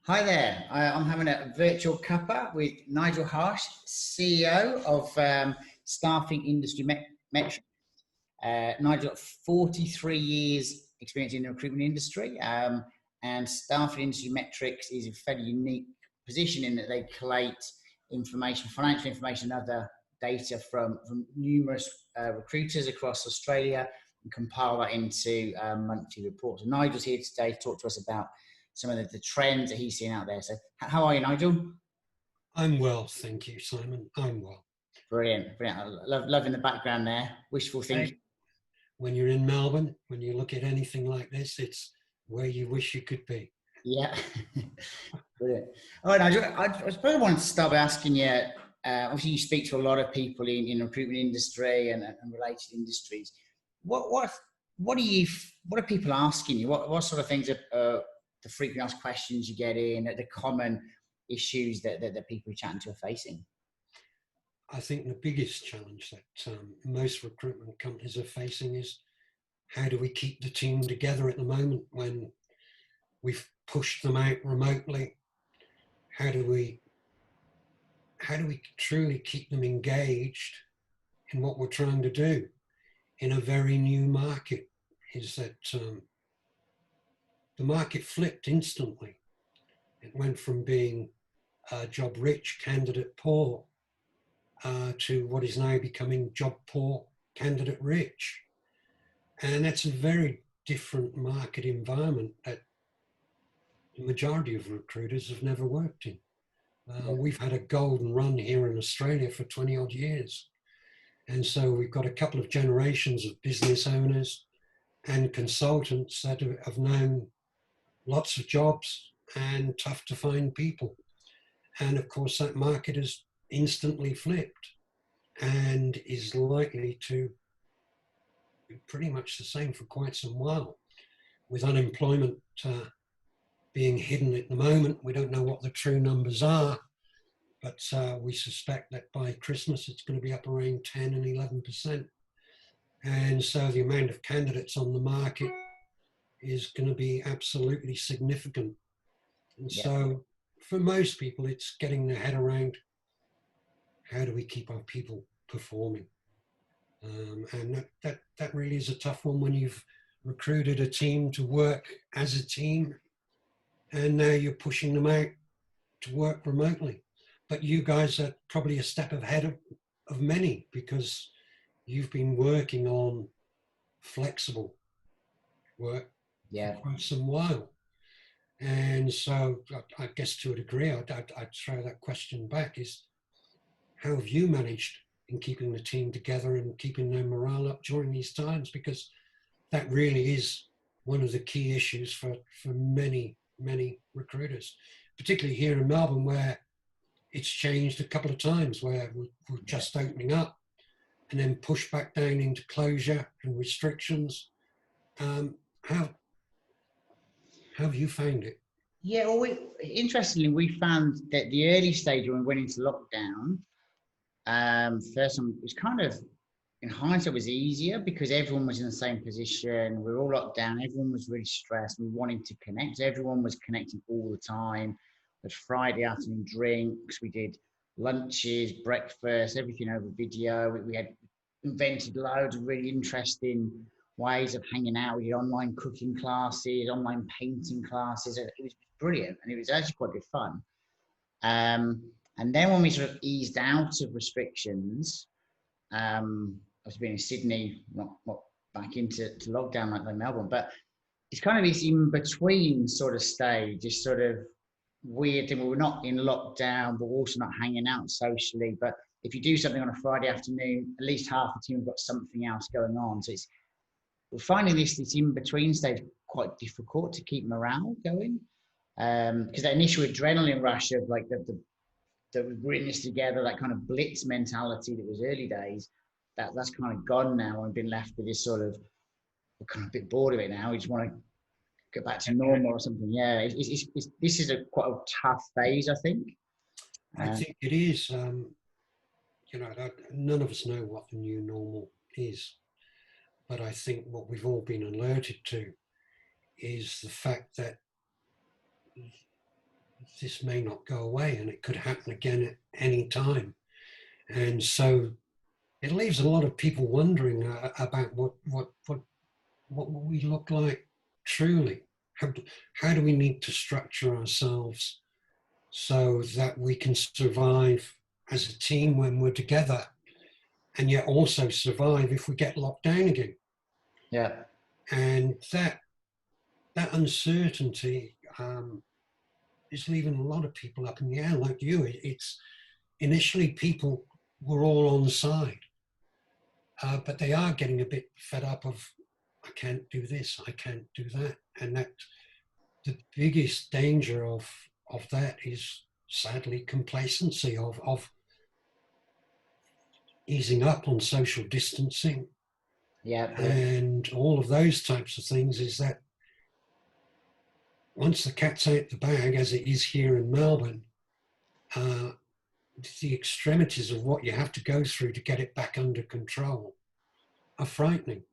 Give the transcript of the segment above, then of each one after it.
Hi there. I'm having a virtual cuppa with Nigel Harse, CEO of Staffing Industry Metrics. Nigel got 43 years experience in the recruitment industry, and Staffing Industry Metrics is a fairly unique position in that they collate information, financial information, and other data from numerous recruiters across Australia and compile that into monthly reports. And Nigel's here today to talk to us about some of the trends that he's seeing out there. So how are you, Nigel? I'm well, thank you, Simon. I'm well. Brilliant, brilliant. Loving the background there. Wishful thinking. When you're in Melbourne, when you look at anything like this, it's where you wish you could be. Yeah. Brilliant. All right, Nigel, I suppose I wanted to start by asking you, obviously you speak to a lot of people in the recruitment industry and related industries. What are people asking you? What sort of things are the frequently asked questions you get in, the common issues that people you're chatting to are facing? I think the biggest challenge that most recruitment companies are facing is how do we keep the team together at the moment when we've pushed them out remotely? How do we truly keep them engaged in what we're trying to do in a very new market? Is that the market flipped instantly. It went from being job rich, candidate poor, to what is now becoming job poor, candidate rich. And that's a very different market environment that the majority of recruiters have never worked in. We've had a golden run here in Australia for 20 odd years. And so we've got a couple of generations of business owners and consultants that have known lots of jobs and tough to find people. And of course, that market has instantly flipped and is likely to be pretty much the same for quite some while. With unemployment being hidden at the moment, we don't know what the true numbers are, but we suspect that by Christmas it's going to be up around 10 and 11%. And so the amount of candidates on the market is going to be absolutely significant. And so for most people, it's getting their head around how do we keep our people performing? And that really is a tough one when you've recruited a team to work as a team and now you're pushing them out to work remotely. But you guys are probably a step ahead of many because you've been working on flexible work for quite some while. And so I guess to a degree, I'd throw that question back is, how have you managed in keeping the team together and keeping their morale up during these times? Because that really is one of the key issues for many, many recruiters, particularly here in Melbourne, where it's changed a couple of times, where we're just opening up and then pushed back down into closure and restrictions. How have you found it? Yeah, well, interestingly, we found that the early stage when we went into lockdown, first one was kind of, in hindsight, was easier because everyone was in the same position. We were all locked down. Everyone was really stressed. We wanted to connect. Everyone was connecting all the time. We had Friday afternoon drinks. We did lunches, breakfast, everything over video. We had invented loads of really interesting ways of hanging out. We did online cooking classes, online painting classes. It was brilliant, and it was actually quite good fun. And then when we sort of eased out of restrictions, I was being in Sydney, not back into lockdown like Melbourne, but it's kind of this in between sort of stage, this sort of weird thing where we're not in lockdown, but we're also not hanging out socially. But if you do something on a Friday afternoon, at least half the team have got something else going on. So we're finding this in between stage quite difficult to keep morale going. Because that initial adrenaline rush of like the we're in this together, that kind of blitz mentality that was early days, that's kind of gone now and been left with this sort of, we're kind of a bit bored of it now. We just want to get back to normal or something. Yeah, this is quite a tough phase, I think. I think it is. None of us know what the new normal is, but I think what we've all been alerted to is the fact that this may not go away, and it could happen again at any time. And so it leaves a lot of people wondering about what will we look like truly? How do we need to structure ourselves so that we can survive as a team when we're together, and yet also survive if we get locked down again? Yeah. And that uncertainty is leaving a lot of people up in the air, like you. It's initially people were all on side, but they are getting a bit fed up of, I can't do this, I can't do that. And that the biggest danger of that is sadly complacency, of easing up on social distancing, Yeah. and all of those types of things. Is that once the cat's out the bag, as it is here in Melbourne, the extremities of what you have to go through to get it back under control are frightening.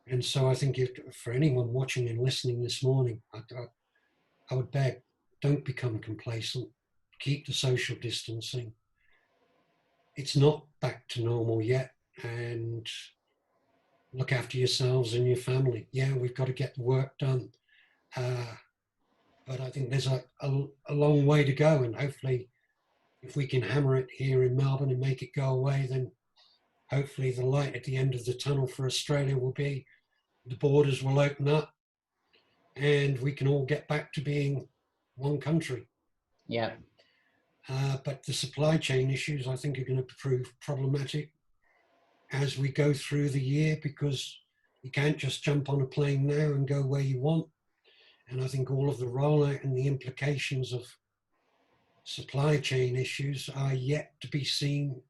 And so I think for anyone watching and listening this morning, I would beg, don't become complacent. Keep the social distancing. It's not back to normal yet, and look after yourselves and your family. Yeah, we've got to get the work done. But I think there's a long way to go, and hopefully if we can hammer it here in Melbourne and make it go away, then hopefully the light at the end of the tunnel for Australia will be the borders will open up and we can all get back to being one country. Yeah. But the supply chain issues, I think, are going to prove problematic as we go through the year, because you can't just jump on a plane now and go where you want. And I think all of the rollout and the implications of supply chain issues are yet to be seen.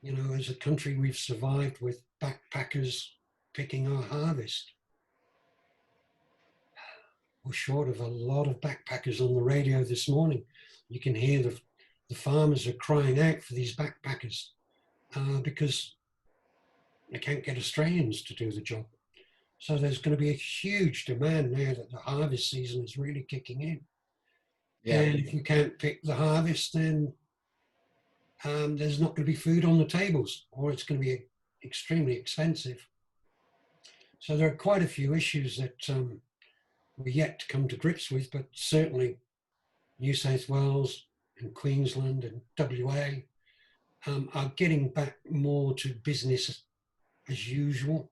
You know, as a country, we've survived with backpackers picking our harvest. We're short of a lot of backpackers on the radio this morning. You can hear the farmers are crying out for these backpackers because they can't get Australians to do the job. So there's going to be a huge demand now that the harvest season is really kicking in. Yeah. And if you can't pick the harvest, then there's not going to be food on the tables, or it's going to be extremely expensive. So there are quite a few issues that we're yet to come to grips with, but certainly New South Wales and Queensland and WA are getting back more to business as usual,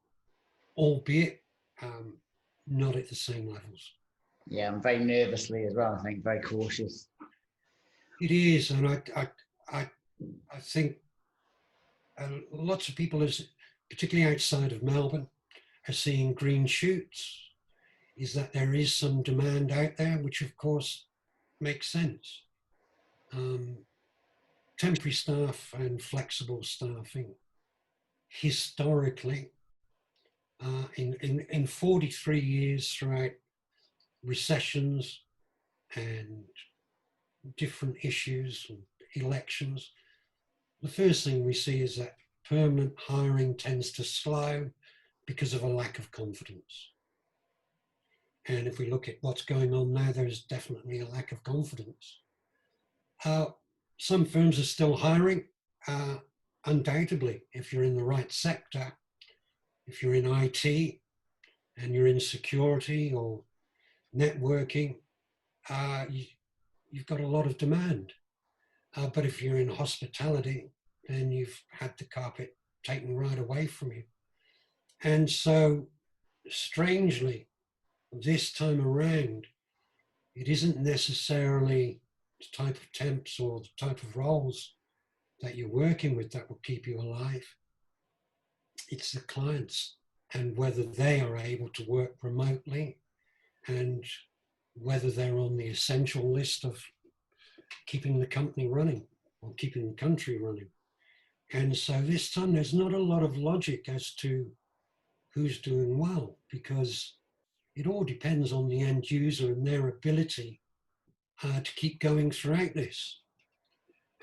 albeit not at the same levels. Yeah, I'm very nervously as well, I think, very cautious. It is, and I think lots of people, particularly outside of Melbourne, are seeing green shoots, is that there is some demand out there, which of course makes sense. Temporary staff and flexible staffing, historically, in 43 years throughout recessions and different issues and elections, the first thing we see is that permanent hiring tends to slow because of a lack of confidence. And if we look at what's going on now, there's definitely a lack of confidence. Some firms are still hiring, undoubtedly, if you're in the right sector. If you're in IT and you're in security or networking, you've got a lot of demand. But if you're in hospitality, then you've had the carpet taken right away from you. And so, strangely, this time around, it isn't necessarily the type of temps or the type of roles that you're working with that will keep you alive. It's the clients and whether they are able to work remotely and whether they're on the essential list of keeping the company running or keeping the country running. And so this time there's not a lot of logic as to who's doing well, because it all depends on the end user and their ability to keep going throughout this.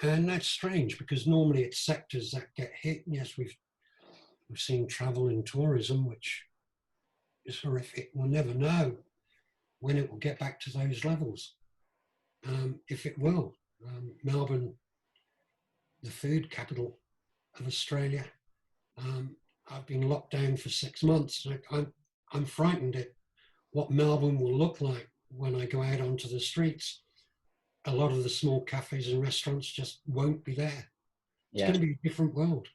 And that's strange, because normally it's sectors that get hit. Yes, we've seen travel and tourism, which is horrific. We'll never know when it will get back to those levels. if it will. Melbourne, the food capital of Australia. I've been locked down for 6 months. I'm frightened at what Melbourne will look like when I go out onto the streets. A lot of the small cafes and restaurants just won't be there. It's Yeah. going to be a different world.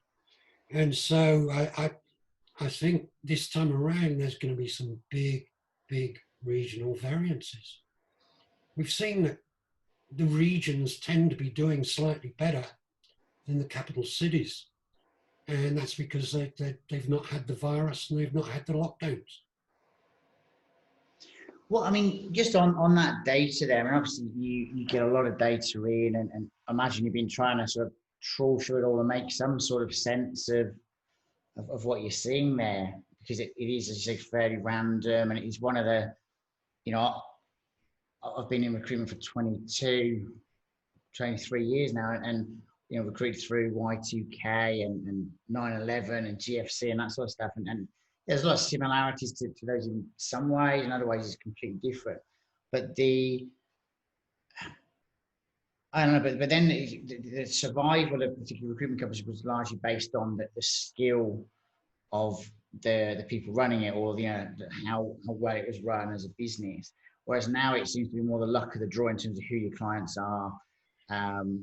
And so I think this time around, there's going to be some big regional variances. We've seen that the regions tend to be doing slightly better than the capital cities. And that's because they've not had the virus and they've not had the lockdowns. Well, I mean, just on that data there, and obviously you get a lot of data in, and imagine you've been trying to sort of trawl through it all and make some sort of sense of what you're seeing there, because it is, as you say, fairly random, and it is one of the, you know, I've been in recruitment for 23 years now, and you know, recruited through Y2K and 9/11 and GFC and that sort of stuff, and there's a lot of similarities to those in some ways, in other ways it's completely different. But I don't know, but then the survival of particular recruitment companies was largely based on the skill of the people running it, or how well it was run as a business. Whereas now it seems to be more the luck of the draw in terms of who your clients are,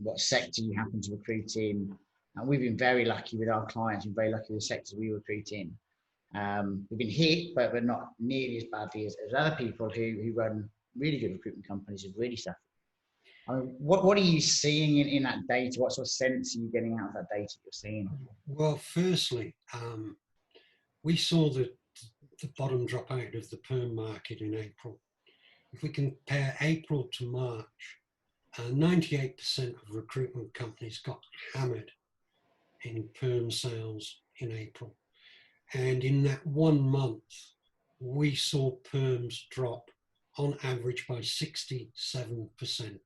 what sector you happen to recruit in. And we've been very lucky with our clients, and very lucky with the sectors we recruit in. We've been hit, but not nearly as badly as other people who run really good recruitment companies have really suffered. I mean, what are you seeing in that data? What sort of sense are you getting out of that data you're seeing? Well, firstly, we saw the bottom drop out of the perm market in April. If we compare April to March, 98% of recruitment companies got hammered in perm sales in April. And in that 1 month, we saw perms drop on average by 67%.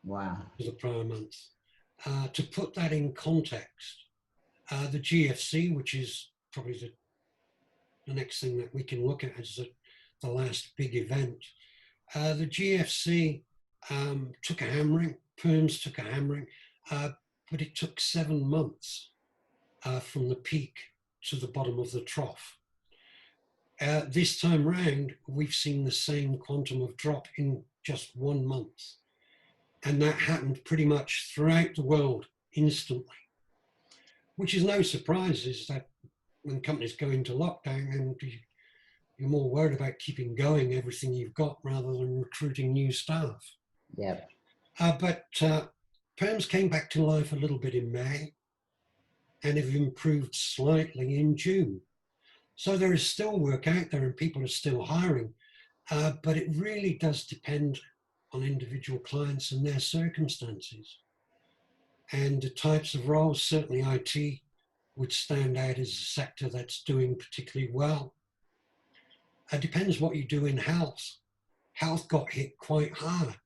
Wow. For the prior month. To put that in context, the GFC, which is probably the next thing that we can look at as the last big event, the GFC took a hammering, perms took a hammering, but it took 7 months from the peak to the bottom of the trough. This time round, we've seen the same quantum of drop in just 1 month. And that happened pretty much throughout the world instantly, which is no surprise. Is that when companies go into lockdown, and you're more worried about keeping going everything you've got rather than recruiting new staff. Yeah. But perms came back to life a little bit in May and have improved slightly in June. So there is still work out there and people are still hiring, but it really does depend on individual clients and their circumstances. And the types of roles, certainly IT would stand out as a sector that's doing particularly well. It depends what you do in health. Health got hit quite hard,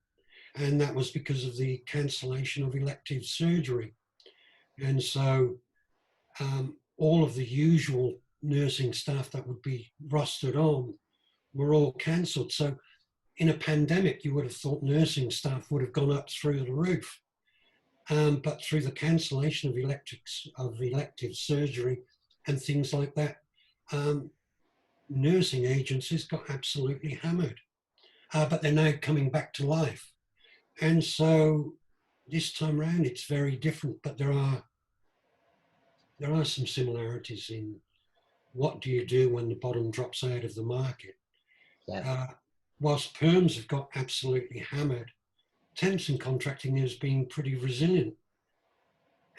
and that was because of the cancellation of elective surgery. And so all of the usual nursing staff that would be rostered on were all cancelled. So in a pandemic, you would have thought nursing staff would have gone up through the roof. But through the cancellation of elective surgery and things like that, nursing agencies got absolutely hammered. But they're now coming back to life. And so this time around, it's very different, but there are some similarities in what do you do when the bottom drops out of the market. Yeah. Whilst perms have got absolutely hammered, temps and contracting has been pretty resilient.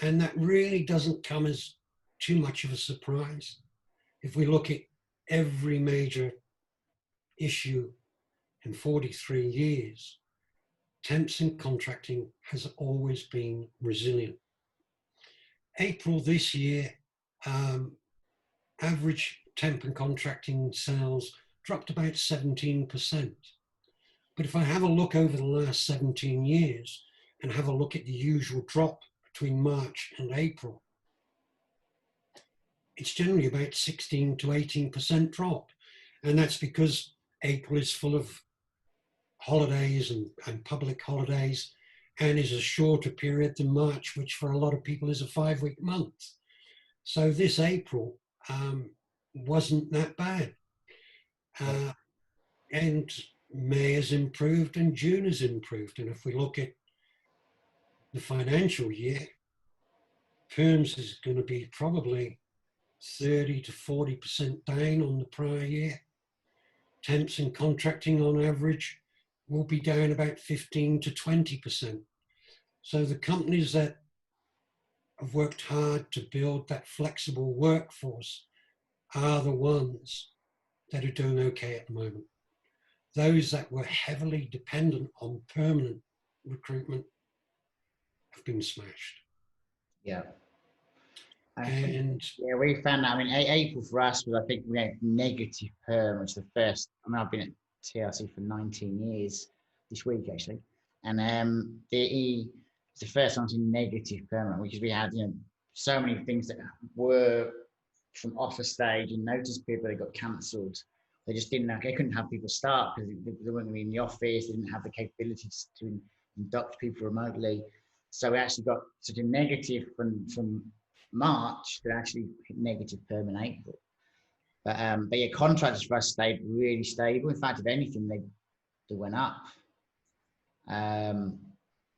And that really doesn't come as too much of a surprise. If we look at every major issue in 43 years, temps and contracting has always been resilient. April this year, average temp and contracting sales dropped about 17%. But if I have a look over the last 17 years and have a look at the usual drop between March and April, it's generally about 16 to 18% drop. And that's because April is full of holidays and public holidays, and is a shorter period than March, which for a lot of people is a 5-week month. So this April wasn't that bad. And May has improved and June has improved. And if we look at the financial year, Perms is going to be probably 30 to 40% down on the prior year. Temps and contracting on average will be down about 15 to 20%. So the companies that have worked hard to build that flexible workforce are the ones that are doing okay at the moment. Those that were heavily dependent on permanent recruitment have been smashed. Yeah. And yeah, we found that. I mean, April for us was, I think, we had negative perm, which was the first. I mean, I've been at TLC for 19 years this week, actually. And it's the first time I've seen negative permanent, because we had, so many things that were from offer stage and notice people that got cancelled. They just they couldn't have people start because they weren't going to be in the office. They didn't have the capabilities to induct people remotely. So we actually got such a negative from March that actually hit negative perm in April. But yeah, contractors for us stayed really stable. In fact, if anything, they went up.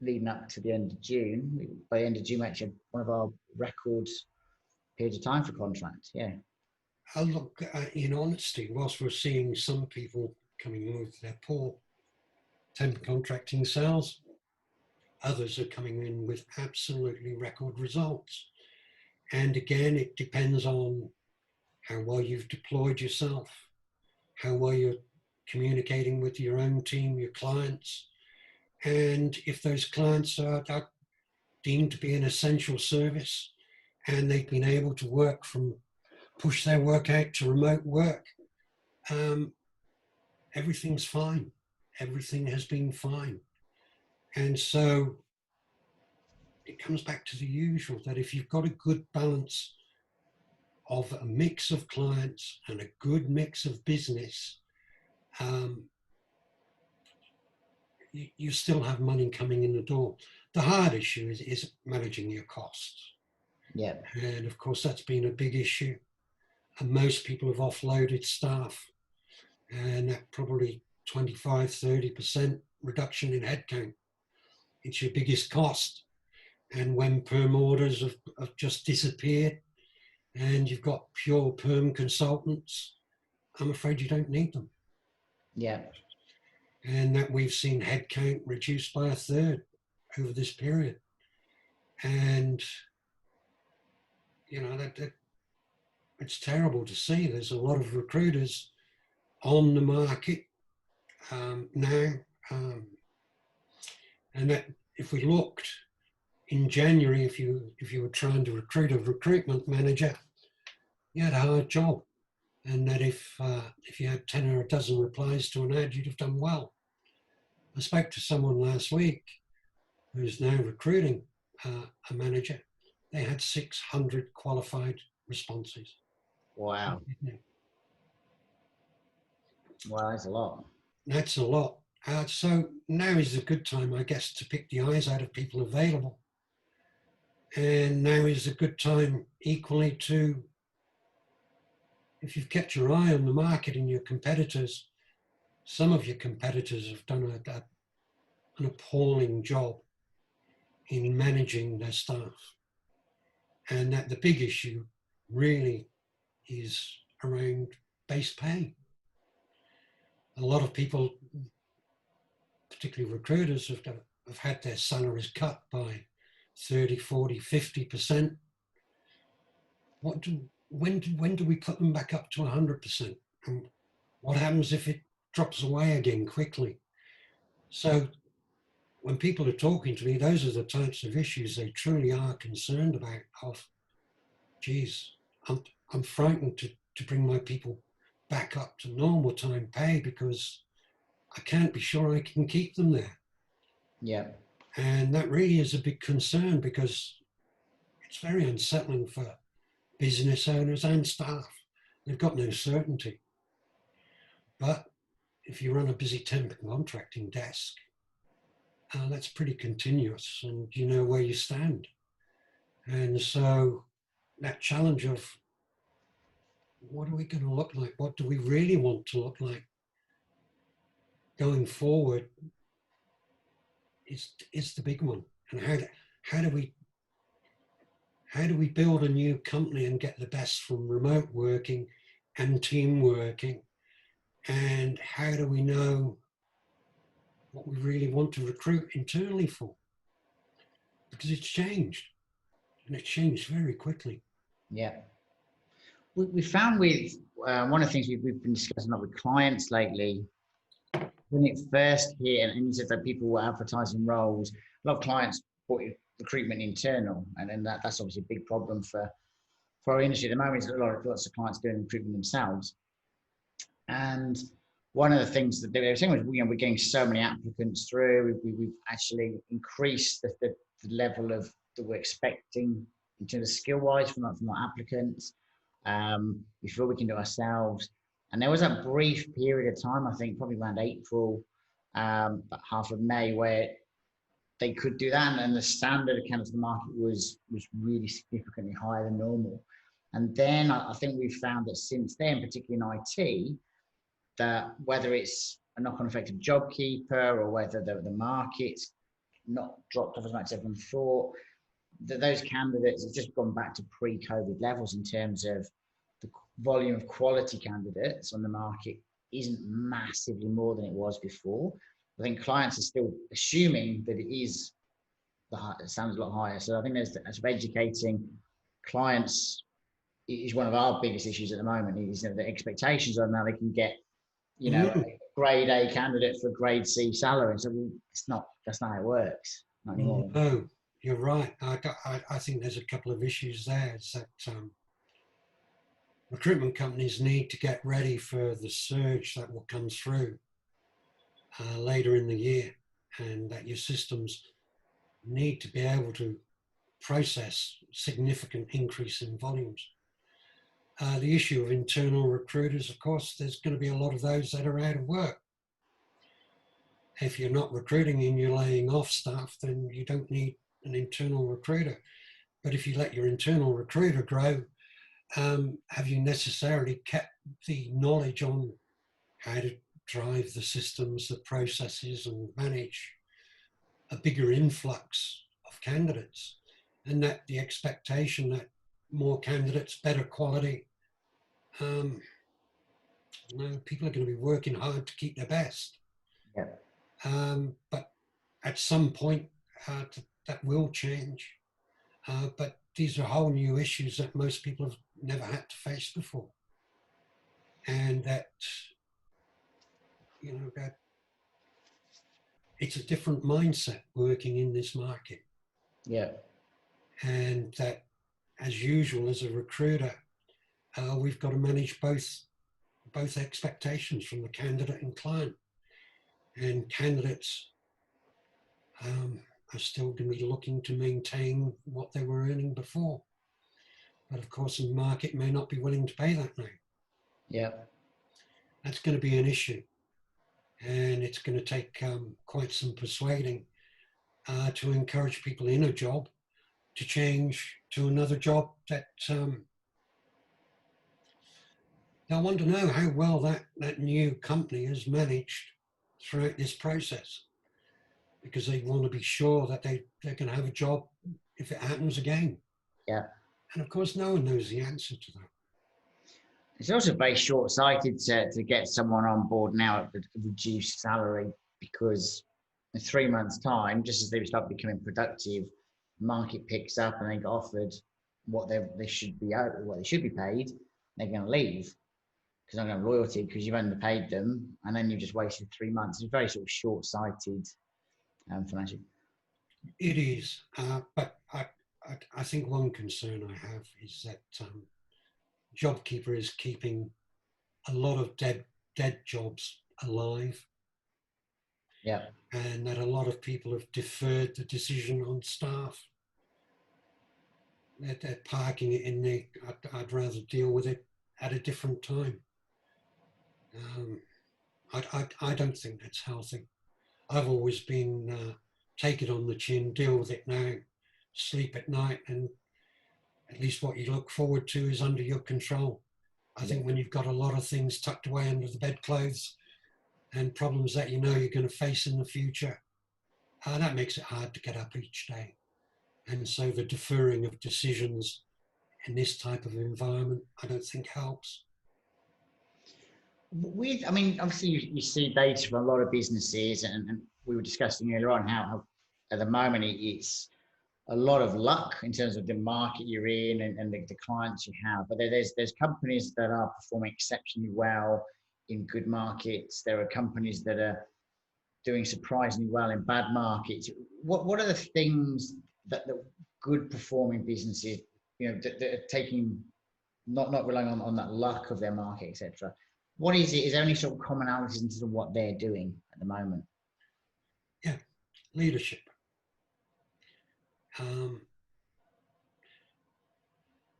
Leading up to the end of June. By the end of June, we actually had one of our record periods of time for contracts. Yeah. Look, in honesty, whilst we're seeing some people coming in with their poor temp contracting sales, others are coming in with absolutely record results. And again, it depends on how well you've deployed yourself, how well you're communicating with your own team, your clients, and if those clients are deemed to be an essential service and they've been able to push their work out to remote work, everything's fine. Everything has been fine. And so it comes back to the usual, that if you've got a good balance of a mix of clients and a good mix of business, you still have money coming in the door. The hard issue is managing your costs. Yeah. And of course, that's been a big issue. And most people have offloaded staff, and that probably 25, 30% reduction in headcount. It's your biggest cost. And when perm orders have just disappeared and you've got pure perm consultants, I'm afraid you don't need them. Yeah. And that we've seen headcount reduced by 1/3 over this period. And, that it's terrible to see. There's a lot of recruiters on the market now. And that if we looked in January, if you were trying to recruit a recruitment manager, you had a hard job. And that if you had 10 or a dozen replies to an ad, you'd have done well. I spoke to someone last week who's now recruiting a manager. They had 600 qualified responses. Wow. Wow, that's a lot. That's a lot. So now is a good time, I guess, to pick the eyes out of people available. And now is a good time equally to, if you've kept your eye on the market and your competitors, some of your competitors have done an appalling job in managing their staff. And that the big issue really is around base pay. A lot of people, particularly recruiters, have had their salaries cut by 30, 40, 50%. When do we put them back up to 100%? And what happens if it drops away again quickly? So when people are talking to me, those are the types of issues they truly are concerned about. Of, geez, I'm frightened to bring my people back up to normal time pay because I can't be sure I can keep them there. Yeah. And that really is a big concern because it's very unsettling for business owners and staff. They've got no certainty. But if you run a busy temp and contracting desk, that's pretty continuous, and you know where you stand. And so that challenge of what are we going to look like? What do we really want to look like going forward is the big one. And how do we build a new company and get the best from remote working and team working? And how do we know what we really want to recruit internally for? Because it's changed, and it's changed very quickly. Yeah. We found with one of the things we've been discussing a lot with clients lately, when it first hit, and you said that people were advertising roles, a lot of clients bought recruitment internal, and then that's obviously a big problem for our industry at the moment. Is lots of clients doing recruitment themselves. And one of the things that they were saying was, we're getting so many applicants through. We've actually increased the level of that we're expecting in terms of skill-wise from our applicants. We feel we can do ourselves. And there was a brief period of time, I think probably around April, about half of May, where they could do that, and the standard of candidates in the market was really significantly higher than normal. And then I think we've found that since then, particularly in IT, that whether it's a knock-on effect of JobKeeper or whether the market's not dropped off as much as everyone thought, that those candidates have just gone back to pre-COVID levels in terms of the volume of quality candidates on the market isn't massively more than it was before. I think clients are still assuming that it is it sounds a lot higher. So I think there's educating clients is one of our biggest issues at the moment. Is the expectations on now they can get a grade A candidate for a grade C salary. So that's not how it works. Not anymore. No, you're right. I think there's a couple of issues there. Is that recruitment companies need to get ready for the surge that will come through later in the year, and that your systems need to be able to process significant increase in volumes. The issue of internal recruiters, of course, there's going to be a lot of those that are out of work. If you're not recruiting and you're laying off staff, then you don't need an internal recruiter. But if you let your internal recruiter grow, have you necessarily kept the knowledge on how to drive the systems, the processes, and manage a bigger influx of candidates? And that the expectation that more candidates, better quality, people are going to be working hard to keep their best. Yeah. But at some point, that will change. But these are whole new issues that most people have never had to face before. And that, that it's a different mindset working in this market. Yeah. And that, as usual, as a recruiter, we've got to manage both expectations from the candidate and client. And candidates are still going to be looking to maintain what they were earning before. But of course, the market may not be willing to pay that now. Yeah. That's going to be an issue. And it's going to take quite some persuading to encourage people in a job to change to another job that I want to know how well that new company has managed throughout this process, because they want to be sure that they're going to have a job if it happens again. Yeah. And of course, no one knows the answer to that. It's also very short-sighted to get someone on board now at a reduced salary, because in 3 months' time, just as they start becoming productive, the market picks up and they get offered what they should be paid. They're going to leave because they're going to have loyalty, because you've underpaid them, and then you've just wasted 3 months. It's very sort of short-sighted financially. It is, but I think one concern I have is that JobKeeper is keeping a lot of dead jobs alive. Yeah. And that a lot of people have deferred the decision on staff. They're parking it in there. I'd rather deal with it at a different time. I don't think that's healthy. I've always been take it on the chin, deal with it now, sleep at night, and at least what you look forward to is under your control. I think when you've got a lot of things tucked away under the bedclothes and problems that you know you're going to face in the future, that makes it hard to get up each day. And so the deferring of decisions in this type of environment, I don't think helps. I mean, obviously you see data from a lot of businesses, and we were discussing earlier on how at the moment it's a lot of luck in terms of the market you're in and the clients you have. But there's companies that are performing exceptionally well in good markets. There are companies that are doing surprisingly well in bad markets. What are the things that the good performing businesses, that are taking, not relying on that luck of their market, etc. What is it? Is there any sort of commonalities into what they're doing at the moment? Yeah, leadership.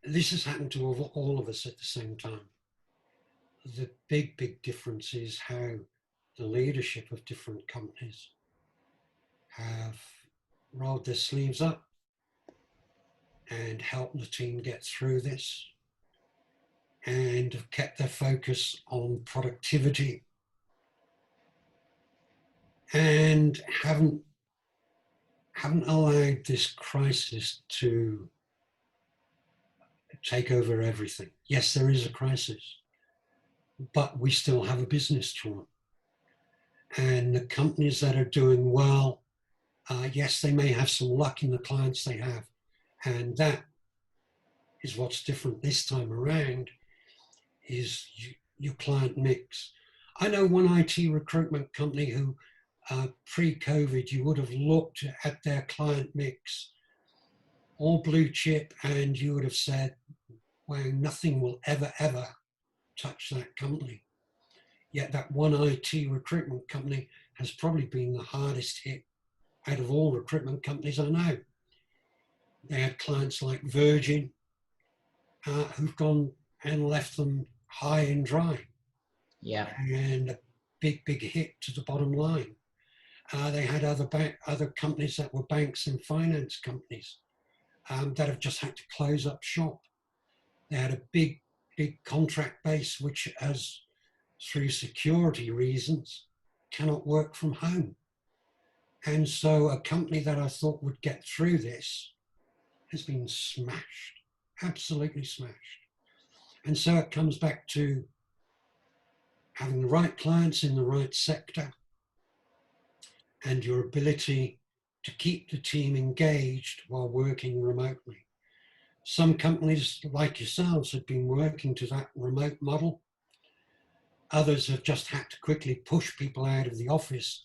This has happened to all of us at the same time. The big difference is how the leadership of different companies have rolled their sleeves up and helped the team get through this, and have kept their focus on productivity, and haven't allowed this crisis to take over everything. Yes, there is a crisis, but we still have a business to run. And the companies that are doing well, yes, they may have some luck in the clients they have. And that is what's different this time around, is your client mix. I know one IT recruitment company who pre-COVID, you would have looked at their client mix, all blue chip, and you would have said, wow, nothing will ever touch that company. Yet that one IT recruitment company has probably been the hardest hit out of all recruitment companies I know. They had clients like Virgin who've gone and left them high and dry. Yeah. And a big hit to the bottom line. They had other companies that were banks and finance companies that have just had to close up shop. They had a big contract base, which has, through security reasons, cannot work from home. And so a company that I thought would get through this has been smashed, absolutely smashed. And so it comes back to having the right clients in the right sector and your ability to keep the team engaged while working remotely. Some companies like yourselves have been working to that remote model. Others have just had to quickly push people out of the office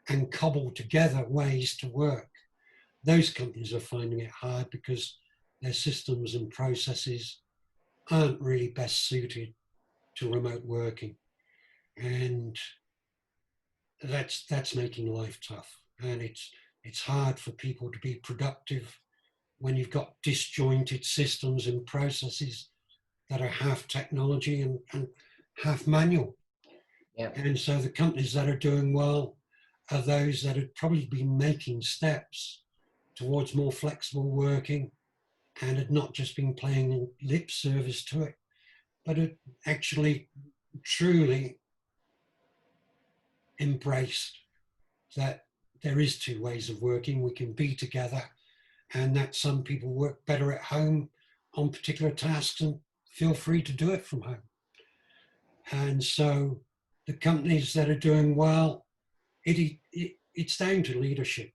and cobble together ways to work. Those companies are finding it hard because their systems and processes aren't really best suited to remote working. And that's making life tough. And it's hard for people to be productive when you've got disjointed systems and processes that are half technology and half manual. Yep. And so the companies that are doing well are those that have probably been making steps towards more flexible working and had not just been playing lip service to it, but had actually truly embraced that there is two ways of working. We can be together, and that some people work better at home on particular tasks and feel free to do it from home. And so the companies that are doing well, it's down to leadership,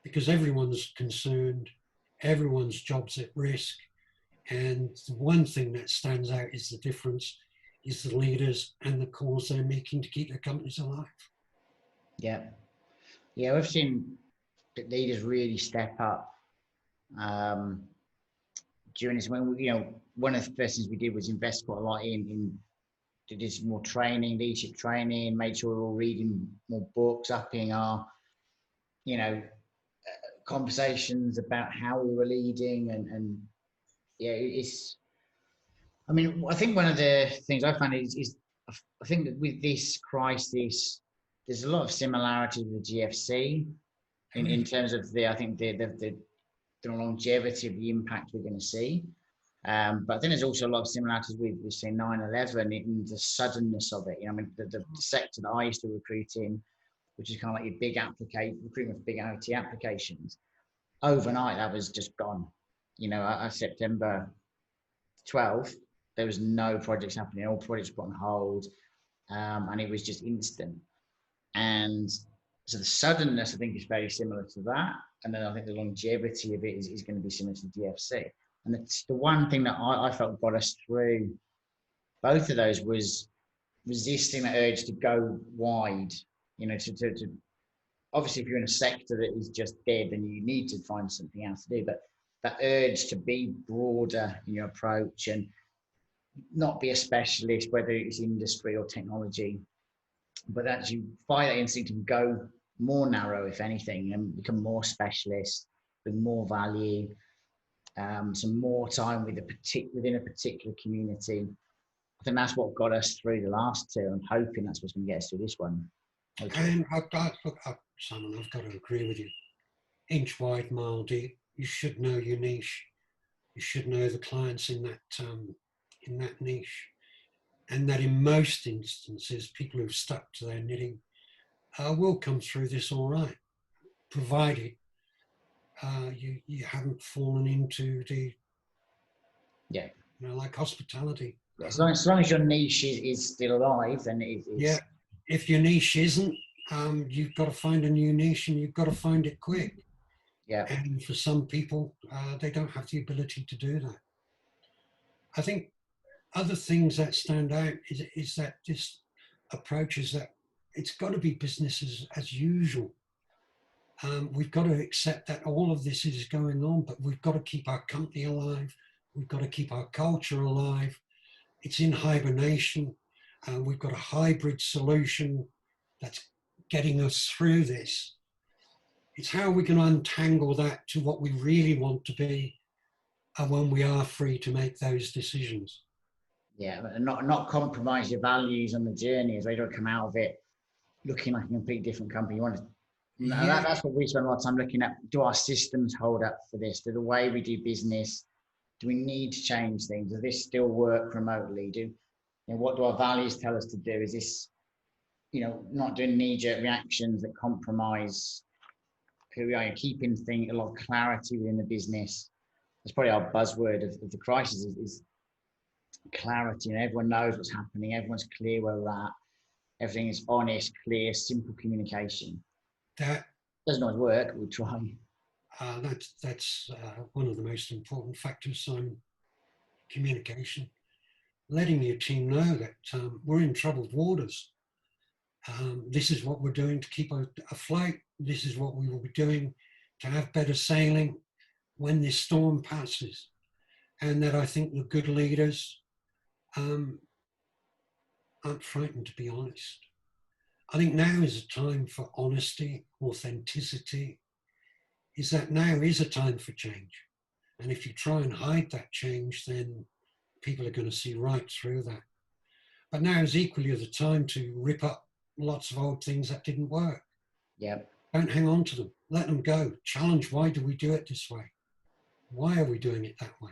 because everyone's concerned, everyone's job's at risk. And the one thing that stands out is the difference is the leaders and the calls they're making to keep their companies alive. Yeah. Yeah, we've seen leaders really step up during this. When one of the first things we did was invest quite a lot in did some more training, leadership training, made sure we're all reading more books, upping our, conversations about how we were leading, and yeah, I think one of the things I found is I think that with this crisis, there's a lot of similarity with the GFC in terms of I think the longevity of the impact we're going to see. But then there's also a lot of similarities with say 9/11 in the suddenness of it. You know, I mean, the sector that I used to recruit in, which is kind of like your big recruitment for big IT applications, overnight that was just gone. You know, September 12th, there was no projects happening. All projects put on hold, and it was just instant. And so the suddenness, I think, is very similar to that. And then I think the longevity of it is going to be similar to the DFC. And the one thing that I felt got us through both of those was resisting the urge to go wide. You know, to obviously if you're in a sector that is just dead, then you need to find something else to do. But that urge to be broader in your approach and not be a specialist, whether it's industry or technology, but actually find that instinct and go more narrow, if anything, and become more specialist, bring more value, some more time with within a particular community. I think that's what got us through the last two. I'm hoping that's what's going to get us through this one. And Simon, I've got to agree with you. Inch wide, mile deep. You should know your niche. You should know the clients in that niche, and that in most instances, people who've stuck to their knitting will come through this all right, provided you haven't fallen into the like hospitality. Yeah, as long as your niche is still alive, then it's yeah. If your niche isn't, you've got to find a new niche, and you've got to find it quick. Yeah. And for some people, they don't have the ability to do that. I think other things that stand out is that this approach is that it's got to be business as usual. We've got to accept that all of this is going on, but we've got to keep our company alive. We've got to keep our culture alive. It's in hibernation. We've got a hybrid solution that's getting us through this. It's how we can untangle that to what we really want to be when we are free to make those decisions. Yeah, and not compromise your values on the journey as they don't come out of it looking like a completely different company. You want to, that's what we spend a lot of time looking at. Do our systems hold up for this? Do the way we do business, do we need to change things? Does this still work remotely? What do our values tell us to do? Is this, not doing knee-jerk reactions that compromise who we are, keeping a lot of clarity within the business. That's probably our buzzword of the crisis is clarity, and everyone knows what's happening. Everyone's clear where we're at. Everything is honest, clear, simple communication. That doesn't always work. We try. That's one of the most important factors on communication. Letting your team know that we're in troubled waters. This is what we're doing to keep afloat. This is what we will be doing to have better sailing when this storm passes. And that I think the good leaders aren't frightened to be honest. I think now is a time for honesty, authenticity. Is that now is a time for change. And if you try and hide that change, then people are going to see right through that. But now is equally the time to rip up lots of old things that didn't work. Yep. Don't hang on to them. Let them go. Challenge, why do we do it this way? Why are we doing it that way?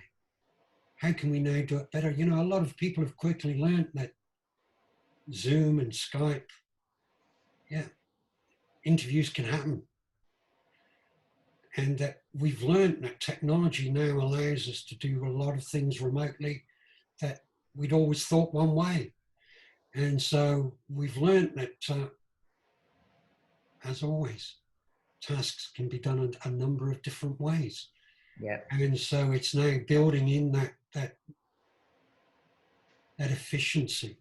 How can we now do it better? A lot of people have quickly learned that Zoom and Skype, interviews can happen. And that we've learned that technology now allows us to do a lot of things remotely that we'd always thought one way. And so we've learned that, as always, tasks can be done a number of different ways. Yeah. And so it's now building in that efficiency,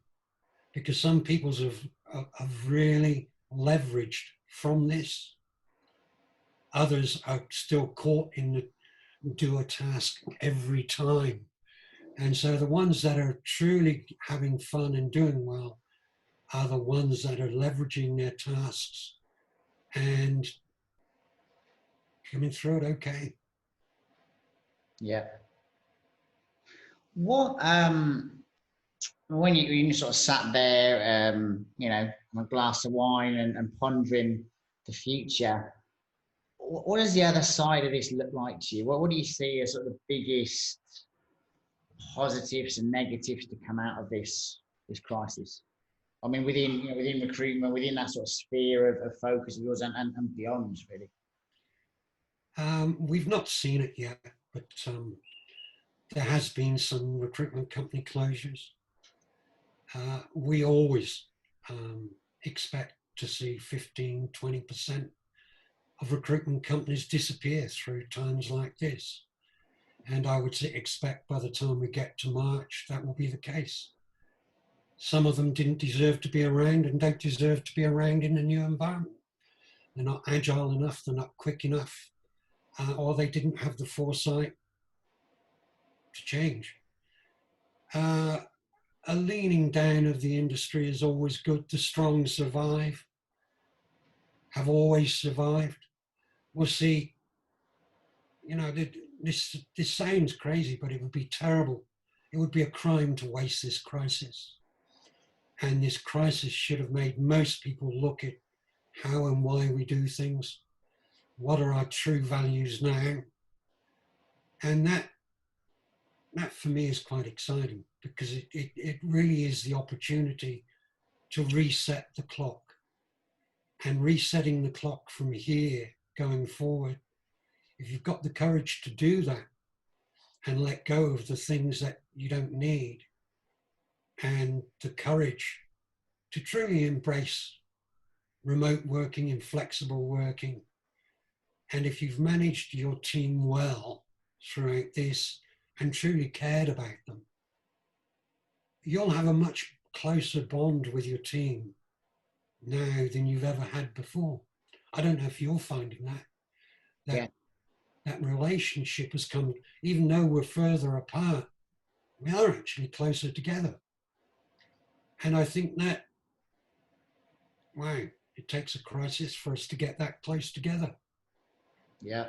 because some people have really leveraged from this. Others are still caught in the do a task every time. And so the ones that are truly having fun and doing well are the ones that are leveraging their tasks and coming through it okay. Yeah. What when you sort of sat there, you know, on a glass of wine and pondering the future, what does the other side of this look like to you? What do you see as sort of the biggest positives and negatives to come out of this crisis? I mean, within, you know, within recruitment, within that sort of sphere of focus of yours and beyond, really. We've not seen it yet, but there has been some recruitment company closures. We always expect to see 15–20% of recruitment companies disappear through times like this. And I would expect by the time we get to March, that will be the case. Some of them didn't deserve to be around and don't deserve to be around in a new environment. They're not agile enough, they're not quick enough, or they didn't have the foresight to change. A leaning down of the industry is always good. The strong survive, have always survived. We'll see, you know, this sounds crazy, but it would be terrible. It would be a crime to waste this crisis. And this crisis should have made most people look at how and why we do things. What are our true values now? And that for me is quite exciting, because it really is the opportunity to reset the clock. And resetting the clock from here going forward, if you've got the courage to do that and let go of the things that you don't need, and the courage to truly embrace remote working and flexible working, and if you've managed your team well throughout this and truly cared about them, you'll have a much closer bond with your team now than you've ever had before. I don't know if you're finding that that relationship has come, even though we're further apart, we are actually closer together. And I think that, wow, it takes a crisis for us to get that close together. Yeah.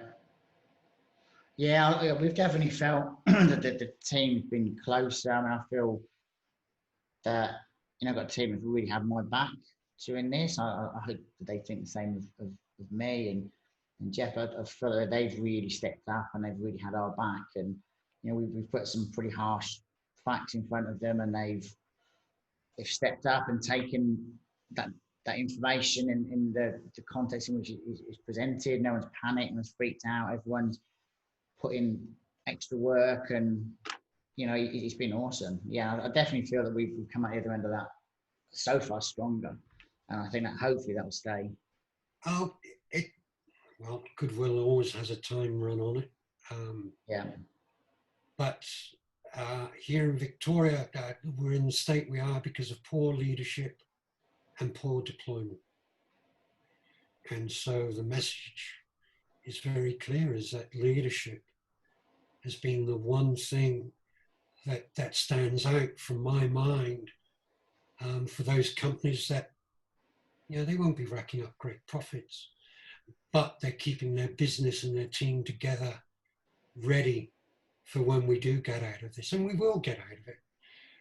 Yeah, we've definitely felt that the team's been closer. I mean, I feel that, you know, I've got a team that really had my back during this. I hope that they think the same of me and Jeff. I feel that they've really stepped up and they've really had our back. And, you know, we've put some pretty harsh facts in front of them, and they've stepped up and taken that information in the context in which it is presented. No one's panicked, no one's freaked out. Everyone's put in extra work, and, you know, it's been awesome. Yeah, I definitely feel that we've come out the other end of that so far stronger, and I think that hopefully that will stay. Oh, well, goodwill always has a time run on it. Yeah. But here in Victoria, we're in the state we are because of poor leadership and poor deployment. And so the message is very clear, is that leadership has been the one thing that stands out from my mind for those companies that, you know, they won't be racking up great profits, but they're keeping their business and their team together, ready for when we do get out of this, and we will get out of it.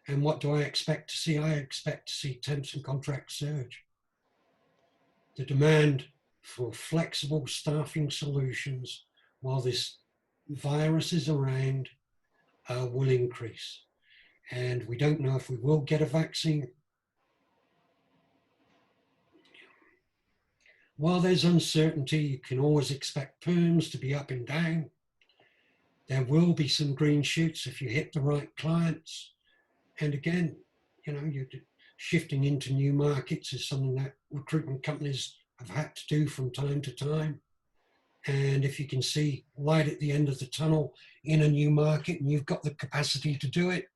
And what do I expect to see? I expect to see temps and contracts surge. The demand for flexible staffing solutions while this virus is around will increase. And we don't know if we will get a vaccine. While there's uncertainty, you can always expect perms to be up and down. There will be some green shoots if you hit the right clients. And again, you know, you're shifting into new markets is something that recruitment companies have had to do from time to time. And if you can see light at the end of the tunnel in a new market and you've got the capacity to do it,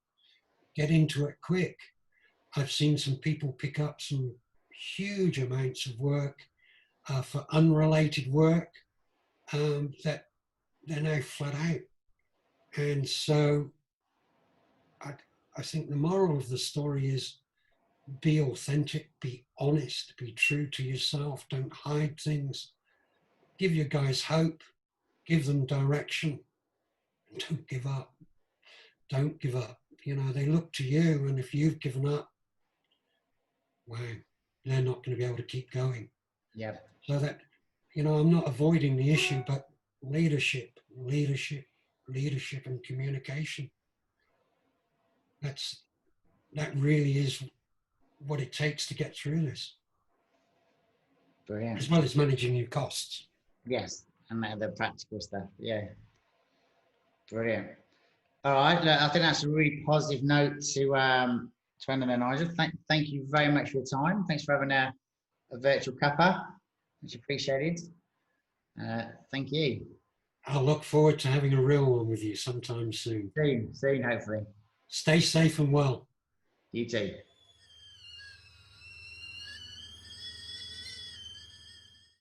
get into it quick. I've seen some people pick up some huge amounts of work for unrelated work that they're now flat out. And so I think the moral of the story is be authentic, be honest, be true to yourself, don't hide things. Give your guys hope, give them direction, and don't give up. Don't give up. you know, they look to you, and if you've given up, wow, they're not going to be able to keep going. Yeah. So that, you know, I'm not avoiding the issue, but leadership and communication. That really is what it takes to get through this, Brilliant. as well as managing your costs. Yes, and the practical stuff. Yeah. Brilliant. All right. Look, I think that's a really positive note to end on, Nigel. Thank you very much for your time. Thanks for having a virtual cuppa. Much appreciated. Thank you. I'll look forward to having a real one with you sometime soon. Soon, hopefully. Stay safe and well. You too.